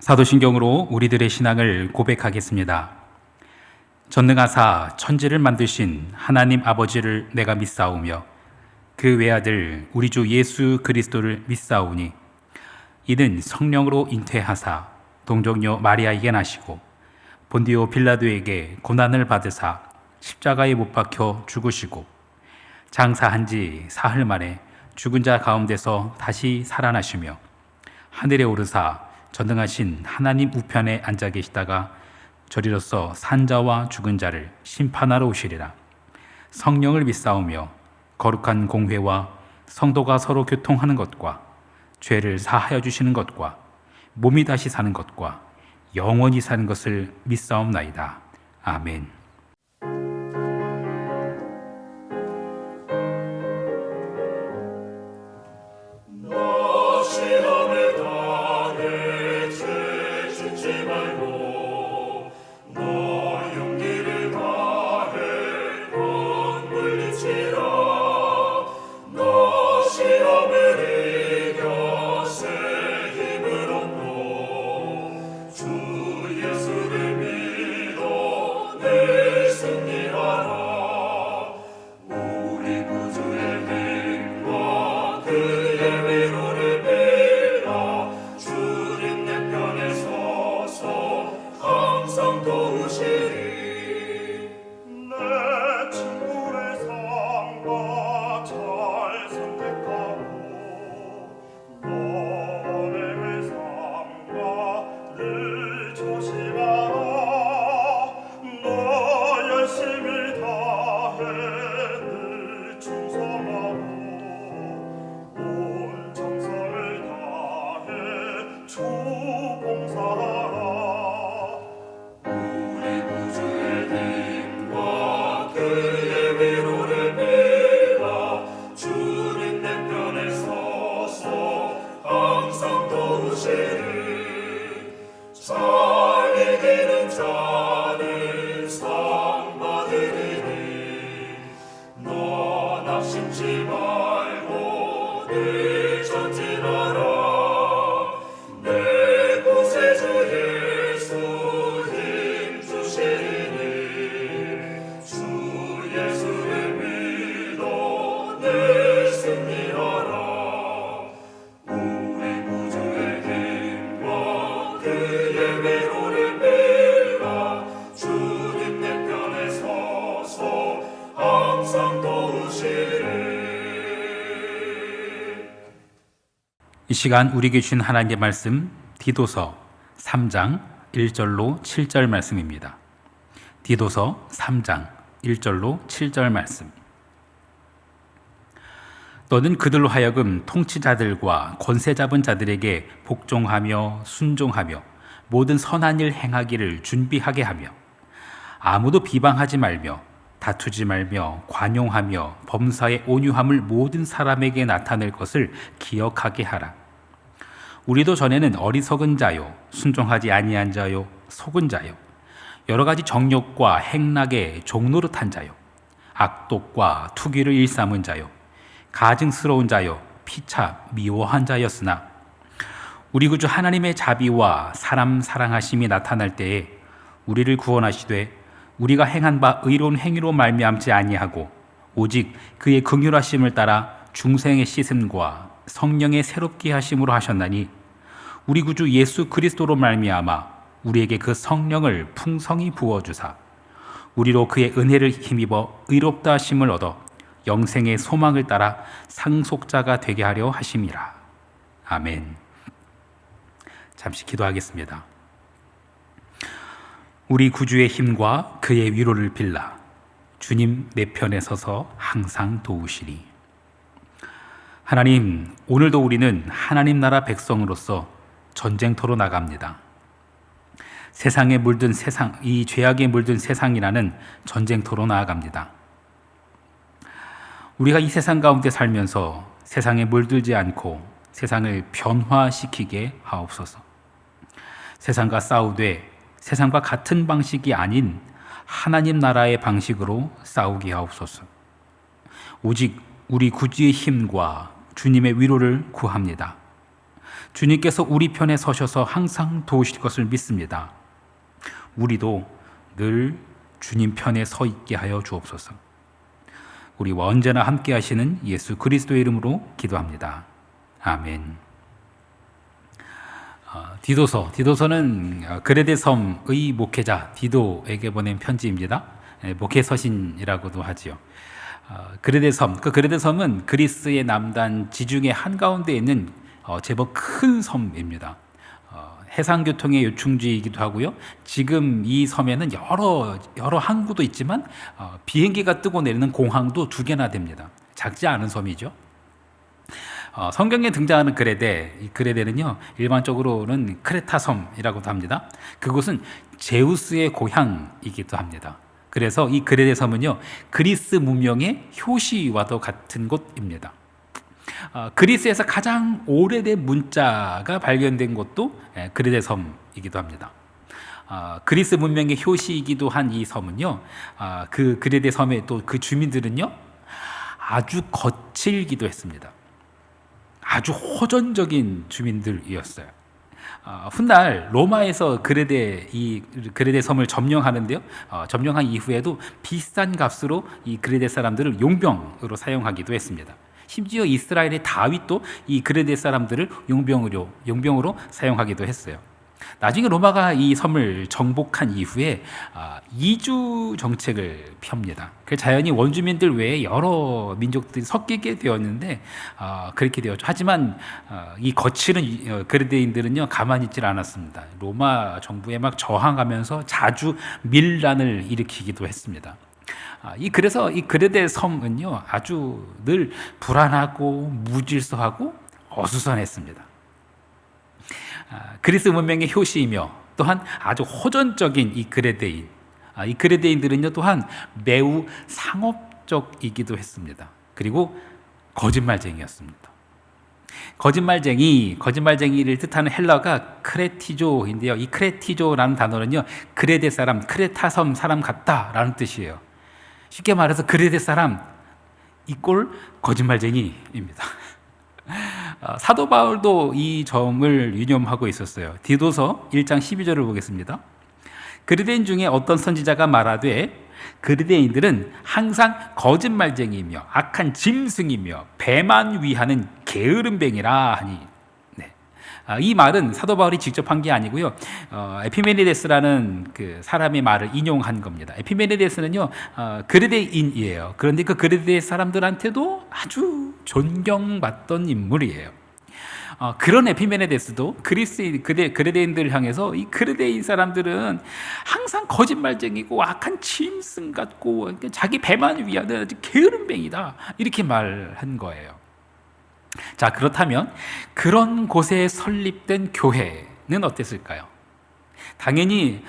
사도신경으로 우리들의 신앙을 고백하겠습니다. 전능하사 천지를 만드신 하나님 아버지를 내가 믿사오며 그 외아들 우리 주 예수 그리스도를 믿사오니 이는 성령으로 잉태하사 동정녀 마리아에게 나시고 본디오 빌라도에게 고난을 받으사 십자가에 못 박혀 죽으시고 장사한 지 사흘 만에 죽은 자 가운데서 다시 살아나시며 하늘에 오르사 전능하신 하나님 우편에 앉아 계시다가 저리로서 산자와 죽은 자를 심판하러 오시리라. 성령을 믿사오며 거룩한 공회와 성도가 서로 교통하는 것과 죄를 사하여 주시는 것과 몸이 다시 사는 것과 영원히 사는 것을 믿사옵나이다. 아멘. 이 시간 우리에게 주신 하나님의 말씀 디도서 3장 1절로 7절 말씀입니다. 디도서 3장 1절로 7절 말씀. 너는 그들로 하여금 통치자들과 권세 잡은 자들에게 복종하며 순종하며 모든 선한 일 행하기를 준비하게 하며 아무도 비방하지 말며 다투지 말며 관용하며 범사의 온유함을 모든 사람에게 나타낼 것을 기억하게 하라. 우리도 전에는 어리석은 자요, 순종하지 아니한 자요, 속은 자요, 여러 가지 정욕과 행락에 종노릇한 자요, 악독과 투기를 일삼은 자요, 가증스러운 자요, 피차 미워한 자였으나 우리 구주 하나님의 자비와 사람 사랑하심이 나타날 때에 우리를 구원하시되 우리가 행한 바 의로운 행위로 말미암지 아니하고 오직 그의 긍휼하심을 따라 중생의 씻음과 성령의 새롭게 하심으로 하셨나니 우리 구주 예수 그리스도로 말미암아 우리에게 그 성령을 풍성히 부어주사 우리로 그의 은혜를 힘입어 의롭다 하심을 얻어 영생의 소망을 따라 상속자가 되게 하려 하심이라. 아멘. 잠시 기도하겠습니다. 우리 구주의 힘과 그의 위로를 빌라 주님 내 편에 서서 항상 도우시리. 하나님, 오늘도 우리는 하나님 나라 백성으로서 전쟁터로 나갑니다. 세상에 물든 세상, 이 죄악에 물든 세상이라는 전쟁터로 나아갑니다. 우리가 이 세상 가운데 살면서 세상에 물들지 않고 세상을 변화시키게 하옵소서. 세상과 싸우되 세상과 같은 방식이 아닌 하나님 나라의 방식으로 싸우게 하옵소서. 오직 우리 구주의 힘과 주님의 위로를 구합니다. 주님께서 우리 편에 서셔서 항상 도우실 것을 믿습니다. 우리도 늘 주님 편에 서 있게 하여 주옵소서. 우리와 언제나 함께 하시는 예수 그리스도의 이름으로 기도합니다. 아멘. 디도서는 그레데 섬의 목회자 디도에게 보낸 편지입니다. 목회 서신이라고도 하지요. 그레데 섬은 그리스의 남단 지중해 한가운데 있는 제법 큰 섬입니다. 해상교통의 요충지이기도 하고요. 지금 이 섬에는 여러 항구도 있지만 비행기가 뜨고 내리는 공항도 2개나 됩니다. 작지 않은 섬이죠. 성경에 등장하는 이 그레데는요, 일반적으로는 크레타 섬이라고도 합니다. 그곳은 제우스의 고향이기도 합니다. 그래서 이 그레데 섬은요, 그리스 문명의 효시와도 같은 곳입니다. 그리스에서 가장 오래된 문자가 발견된 곳도 그레데 섬이기도 합니다. 그리스 문명의 효시이기도 한 이 섬은요, 그 그레데 섬의 또 그 주민들은요, 아주 거칠기도 했습니다. 아주 호전적인 주민들이었어요. 훗날 로마에서 그레데 섬을 점령하는데요. 점령한 이후에도 비싼 값으로 이 그레데 사람들을 용병으로 사용하기도 했습니다. 심지어 이스라엘의 다윗도 이 그레데 사람들을 용병으로 사용하기도 했어요. 나중에 로마가 이 섬을 정복한 이후에 이주 정책을 펴니다. 그 자연히 원주민들 외에 여러 민족들이 섞이게 되었는데 그렇게 되었죠. 하지만 이 거칠은 그레데인들은요, 가만히 있질 않았습니다. 로마 정부에 막 저항하면서 자주 밀란을 일으키기도 했습니다. 그래서 이 그레데 섬은요, 아주 늘 불안하고 무질서하고 어수선했습니다. 그리스 문명의 효시이며 또한 아주 호전적인 이 그레데인들은요, 또한 매우 상업적이기도 했습니다. 그리고 거짓말쟁이였습니다. 거짓말쟁이를 뜻하는 헬라가 크레티조인데요. 이 크레티조라는 단어는요, 그레데 사람, 크레타 섬 사람 같다라는 뜻이에요. 쉽게 말해서 그레데 사람 이꼴 거짓말쟁이입니다. 사도 바울도 이 점을 유념하고 있었어요. 디도서 1장 12절을 보겠습니다. 그리스도인 중에 어떤 선지자가 말하되 그리스도인들은 항상 거짓말쟁이이며 악한 짐승이며 배만 위하는 게으름뱅이라 하니. 이 말은 사도 바울이 직접 한 게 아니고요. 에피메니데스라는 그 사람의 말을 인용한 겁니다. 에피메니데스는요, 그레데인이에요. 그런데 그 그레데 사람들한테도 아주 존경받던 인물이에요. 그런 에피메네데스도 그레데인들을 향해서 이 그레데인 사람들은 항상 거짓말쟁이고 악한 짐승 같고 자기 배만 위하는 게으름뱅이다, 이렇게 말한 거예요. 자, 그렇다면 그런 곳에 설립된 교회는 어땠을까요? 당연히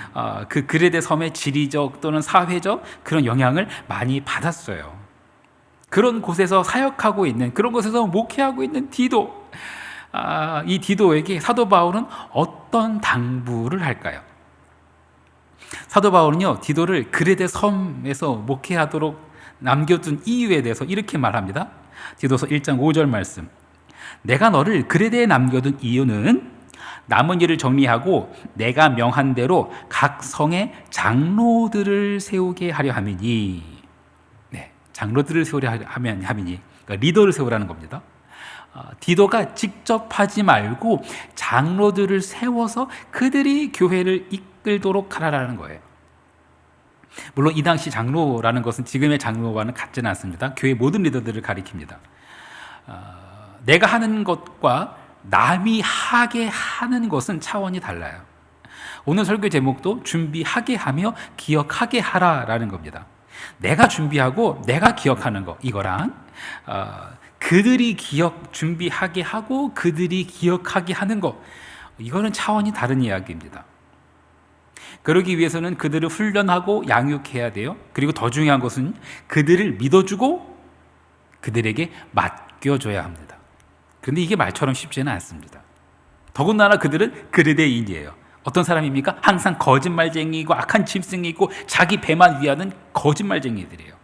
그 그레데 섬의 지리적 또는 사회적 그런 영향을 많이 받았어요. 그런 곳에서 사역하고 있는, 그런 곳에서 목회하고 있는 이 디도에게 사도 바울은 어떤 당부를 할까요? 사도 바울은요, 디도를 그레데 섬에서 목회하도록 남겨둔 이유에 대해서 이렇게 말합니다. 디도서 1장 5절 말씀. 내가 너를 그레데에 남겨둔 이유는 남은 일을 정리하고 내가 명한 대로 각 성에 장로들을 세우게 하려 함이니. 장로들을 세우려 함이니, 그러니까 리더를 세우라는 겁니다. 디도가 직접 하지 말고 장로들을 세워서 그들이 교회를 이끌도록 하라는 거예요. 물론 이 당시 장로라는 것은 지금의 장로와는 같지는 않습니다. 교회 모든 리더들을 가리킵니다. 내가 하는 것과 남이 하게 하는 것은 차원이 달라요. 오늘 설교 제목도 준비하게 하며 기억하게 하라라는 겁니다. 내가 준비하고 내가 기억하는 거, 이거랑 그들이 준비하게 하고 그들이 기억하게 하는 거, 이거는 차원이 다른 이야기입니다. 그러기 위해서는 그들을 훈련하고 양육해야 돼요. 그리고 더 중요한 것은 그들을 믿어주고 그들에게 맡겨줘야 합니다. 그런데 이게 말처럼 쉽지는 않습니다. 더군다나 그들은 그레데인이에요. 어떤 사람입니까? 항상 거짓말쟁이고 악한 짐승이고 자기 배만 위하는 거짓말쟁이들이에요.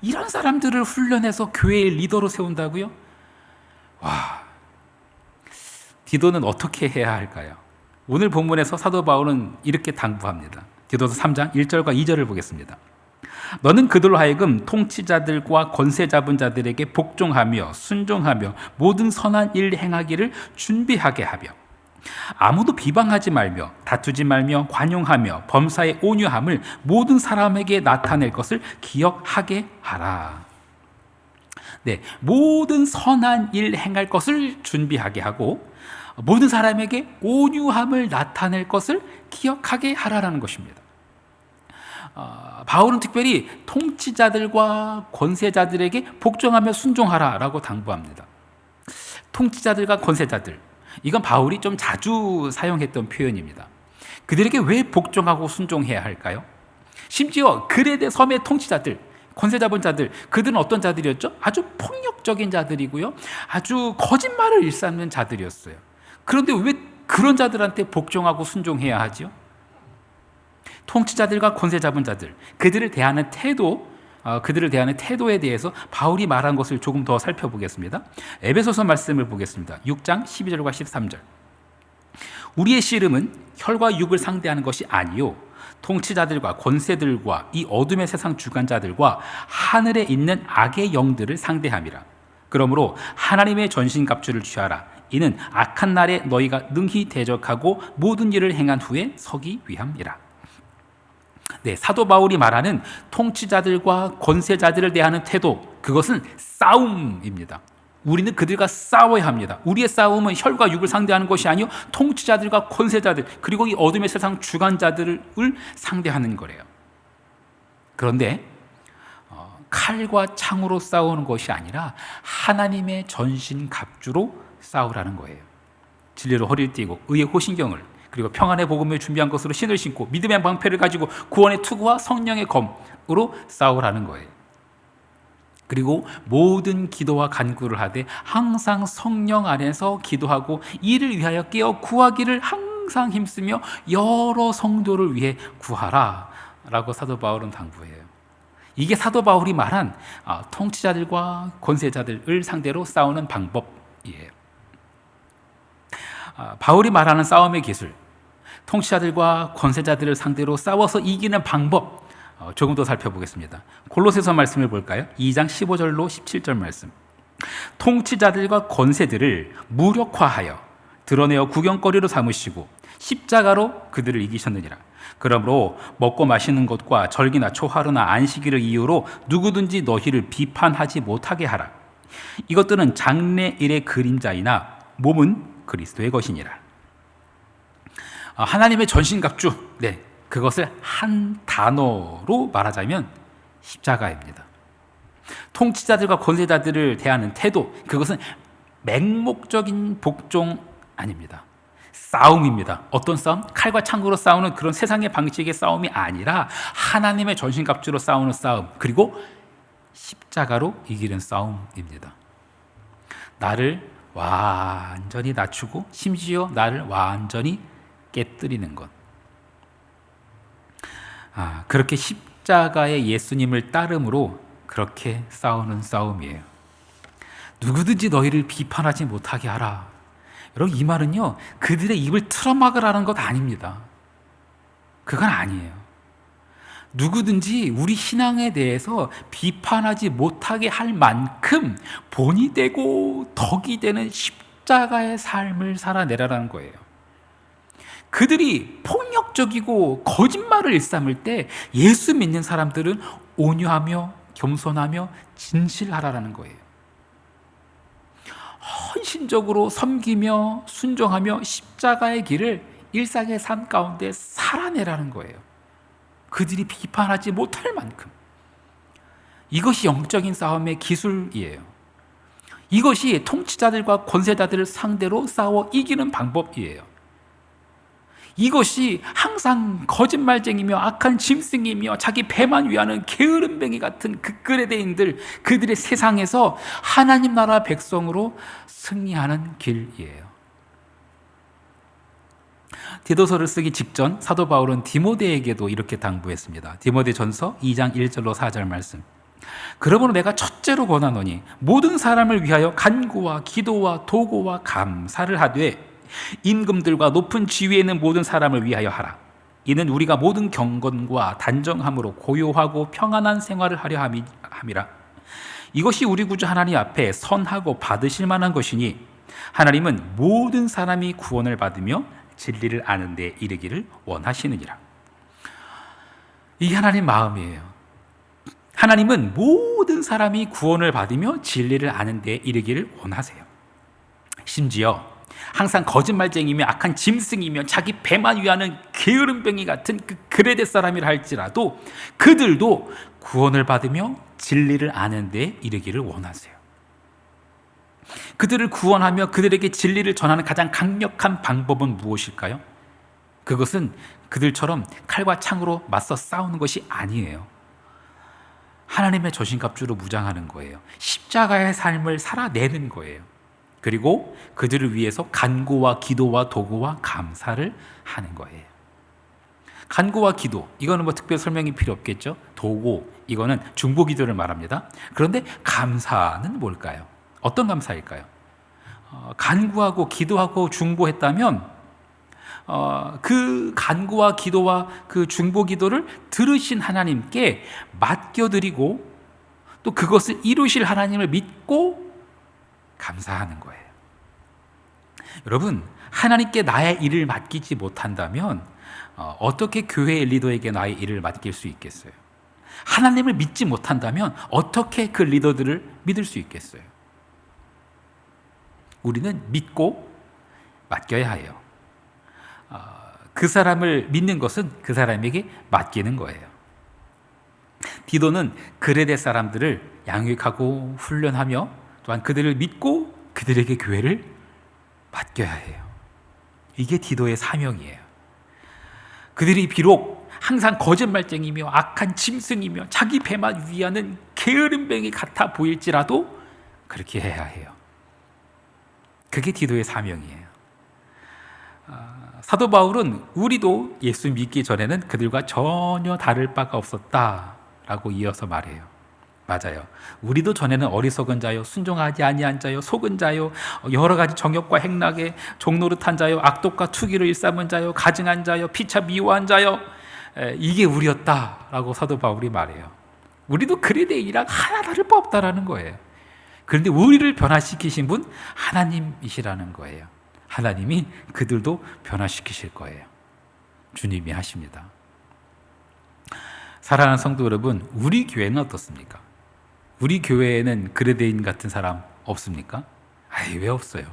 이런 사람들을 훈련해서 교회의 리더로 세운다고요? 와, 디도는 어떻게 해야 할까요? 오늘 본문에서 사도 바울은 이렇게 당부합니다. 디도서 3장 1절과 2절을 보겠습니다. 너는 그들로 하여금 통치자들과 권세 잡은 자들에게 복종하며 순종하며 모든 선한 일 행하기를 준비하게 하며 아무도 비방하지 말며 다투지 말며 관용하며 범사에 온유함을 모든 사람에게 나타낼 것을 기억하게 하라. 네, 모든 선한 일 행할 것을 준비하게 하고 모든 사람에게 온유함을 나타낼 것을 기억하게 하라라는 것입니다. 바울은 특별히 통치자들과 권세자들에게 복종하며 순종하라라고 당부합니다. 통치자들과 권세자들, 이건 바울이 좀 자주 사용했던 표현입니다. 그들에게 왜 복종하고 순종해야 할까요? 심지어 그레데 섬의 통치자들, 권세 잡은 자들, 그들은 어떤 자들이었죠? 아주 폭력적인 자들이고요, 아주 거짓말을 일삼는 자들이었어요. 그런데 왜 그런 자들한테 복종하고 순종해야 하죠? 통치자들과 권세 잡은 자들, 그들을 대하는 태도에 대해서 바울이 말한 것을 조금 더 살펴보겠습니다. 에베소서 말씀을 보겠습니다. 6장 12절과 13절. 우리의 씨름은 혈과 육을 상대하는 것이 아니요 통치자들과 권세들과 이 어둠의 세상 주관자들과 하늘에 있는 악의 영들을 상대함이라. 그러므로 하나님의 전신갑주를 취하라. 이는 악한 날에 너희가 능히 대적하고 모든 일을 행한 후에 서기 위함이라. 네, 사도 바울이 말하는 통치자들과 권세자들을 대하는 태도, 그것은 싸움입니다. 우리는 그들과 싸워야 합니다. 우리의 싸움은 혈과 육을 상대하는 것이 아니요 통치자들과 권세자들, 그리고 이 어둠의 세상 주관자들을 상대하는 거래요. 그런데 칼과 창으로 싸우는 것이 아니라 하나님의 전신갑주로 싸우라는 거예요. 진리로 허리를 띠고 의의 호신경을, 그리고 평안의 복음을 준비한 것으로 신을 신고 믿음의 방패를 가지고 구원의 투구와 성령의 검으로 싸우라는 거예요. 그리고 모든 기도와 간구를 하되 항상 성령 안에서 기도하고 이를 위하여 깨어 구하기를 항상 힘쓰며 여러 성도를 위해 구하라 라고 사도 바울은 당부해요. 이게 사도 바울이 말한 통치자들과 권세자들을 상대로 싸우는 방법이에요. 바울이 말하는 싸움의 기술, 통치자들과 권세자들을 상대로 싸워서 이기는 방법, 조금 더 살펴보겠습니다. 골로새서 말씀을 볼까요? 2장 15절로 17절 말씀. 통치자들과 권세들을 무력화하여 드러내어 구경거리로 삼으시고 십자가로 그들을 이기셨느니라. 그러므로 먹고 마시는 것과 절기나 초하루나 안식일을 이유로 누구든지 너희를 비판하지 못하게 하라. 이것들은 장래일의 그림자이나 몸은 그리스도의 것이니라. 하나님의 전신갑주, 네, 그것을 한 단어로 말하자면 십자가입니다. 통치자들과 권세자들을 대하는 태도, 그것은 맹목적인 복종 아닙니다. 싸움입니다. 어떤 싸움? 칼과 창으로 싸우는 그런 세상의 방식의 싸움이 아니라 하나님의 전신갑주로 싸우는 싸움, 그리고 십자가로 이기는 싸움입니다. 나를 완전히 낮추고 심지어 나를 완전히 깨뜨리는 것. 그렇게 십자가의 예수님을 따름으로 그렇게 싸우는 싸움이에요. 누구든지 너희를 비판하지 못하게 하라. 여러분, 이 말은요, 그들의 입을 틀어막으라는 것 아닙니다. 그건 아니에요. 누구든지 우리 신앙에 대해서 비판하지 못하게 할 만큼 본이 되고 덕이 되는 십자가의 삶을 살아내라는 거예요. 그들이 폭력적이고 거짓말을 일삼을 때 예수 믿는 사람들은 온유하며 겸손하며 진실하라는 거예요. 헌신적으로 섬기며 순종하며 십자가의 길을 일상의 삶 가운데 살아내라는 거예요. 그들이 비판하지 못할 만큼. 이것이 영적인 싸움의 기술이에요. 이것이 통치자들과 권세자들을 상대로 싸워 이기는 방법이에요. 이것이 항상 거짓말쟁이며 악한 짐승이며 자기 배만 위하는 게으름뱅이 같은 그 그레데인들, 그들의 세상에서 하나님 나라 백성으로 승리하는 길이에요. 디도서를 쓰기 직전 사도 바울은 디모데에게도 이렇게 당부했습니다. 디모데전서 2장 1절로 4절 말씀. 그러므로 내가 첫째로 권하노니 모든 사람을 위하여 간구와 기도와 도고와 감사를 하되 임금들과 높은 지위에 있는 모든 사람을 위하여 하라. 이는 우리가 모든 경건과 단정함으로 고요하고 평안한 생활을 하려 함이라. 이것이 우리 구주 하나님 앞에 선하고 받으실 만한 것이니 하나님은 모든 사람이 구원을 받으며 진리를 아는 데 이르기를 원하시느니라. 이게 하나님 마음이에요. 하나님은 모든 사람이 구원을 받으며 진리를 아는 데 이르기를 원하세요. 심지어 항상 거짓말쟁이며 악한 짐승이며 자기 배만 위하는 게으름뱅이 같은 그 그레데 사람이라 할지라도 그들도 구원을 받으며 진리를 아는 데 이르기를 원하세요. 그들을 구원하며 그들에게 진리를 전하는 가장 강력한 방법은 무엇일까요? 그것은 그들처럼 칼과 창으로 맞서 싸우는 것이 아니에요. 하나님의 저신갑주로 무장하는 거예요. 십자가의 삶을 살아내는 거예요. 그리고 그들을 위해서 간구와 기도와 도구와 감사를 하는 거예요. 간구와 기도, 이거는 뭐 특별 설명이 필요 없겠죠? 도구, 이거는 중보 기도를 말합니다. 그런데 감사는 뭘까요? 어떤 감사일까요? 간구하고 기도하고 중보했다면 그 간구와 기도와 그 중보 기도를 들으신 하나님께 맡겨드리고 또 그것을 이루실 하나님을 믿고 감사하는 거예요. 여러분, 하나님께 나의 일을 맡기지 못한다면 어떻게 교회 리더에게 나의 일을 맡길 수 있겠어요? 하나님을 믿지 못한다면 어떻게 그 리더들을 믿을 수 있겠어요? 우리는 믿고 맡겨야 해요. 그 사람을 믿는 것은 그 사람에게 맡기는 거예요. 디도는 그레데 사람들을 양육하고 훈련하며 또한 그들을 믿고 그들에게 교회를 맡겨야 해요. 이게 디도의 사명이에요. 그들이 비록 항상 거짓말쟁이며 악한 짐승이며 자기 배만 위하는 게으름뱅이 같아 보일지라도 그렇게 해야 해요. 그게 디도의 사명이에요. 사도 바울은 우리도 예수 믿기 전에는 그들과 전혀 다를 바가 없었다라고 이어서 말해요. 맞아요. 우리도 전에는 어리석은 자요, 순종하지 아니한 자요, 속은 자요, 여러 가지 정욕과 행락에 종노릇한 자요, 악독과 투기로 일삼은 자요, 가증한 자요, 피차 미워한 자요, 이게 우리였다라고 사도 바울이 말해요. 우리도 그레데인이랑 하나 다를 바 없다라는 거예요. 그런데 우리를 변화시키신 분 하나님이시라는 거예요. 하나님이 그들도 변화시키실 거예요. 주님이 하십니다. 사랑하는 성도 여러분, 우리 교회는 어떻습니까? 우리 교회에는 그레데인 같은 사람 없습니까? 왜 없어요?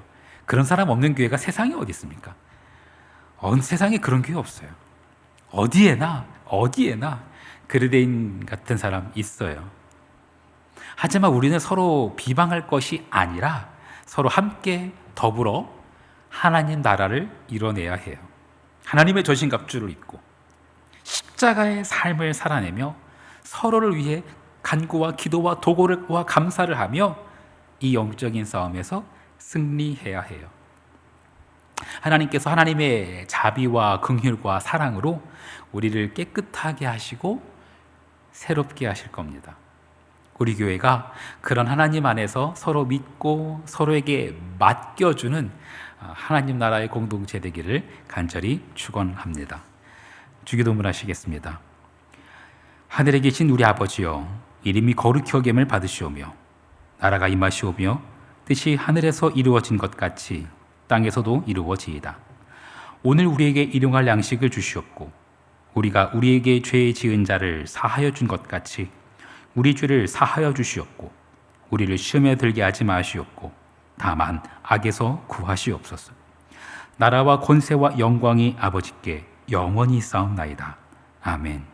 그런 사람 없는 교회가 세상에 어디 있습니까? 세상에 그런 교회 없어요. 어디에나 그레데인 같은 사람 있어요. 하지만 우리는 서로 비방할 것이 아니라 서로 함께 더불어 하나님 나라를 이뤄내야 해요. 하나님의 저신갑주를 입고 십자가의 삶을 살아내며 서로를 위해 간구와 기도와 도구와 감사를 하며 이 영적인 싸움에서 승리해야 해요. 하나님께서 하나님의 자비와 긍휼과 사랑으로 우리를 깨끗하게 하시고 새롭게 하실 겁니다. 우리 교회가 그런 하나님 안에서 서로 믿고 서로에게 맡겨주는 하나님 나라의 공동체 되기를 간절히 축원합니다. 주기도문 하시겠습니다. 하늘에 계신 우리 아버지여, 이름이 거룩히 여김을 받으시오며 나라가 임하시오며 뜻이 하늘에서 이루어진 것 같이 땅에서도 이루어지이다. 오늘 우리에게 일용할 양식을 주시옵고 우리가 우리에게 죄 지은 자를 사하여 준 것 같이 우리 죄를 사하여 주시옵고 우리를 시험에 들게 하지 마시옵고 다만 악에서 구하시옵소서. 나라와 권세와 영광이 아버지께 영원히 싸움나이다. 아멘.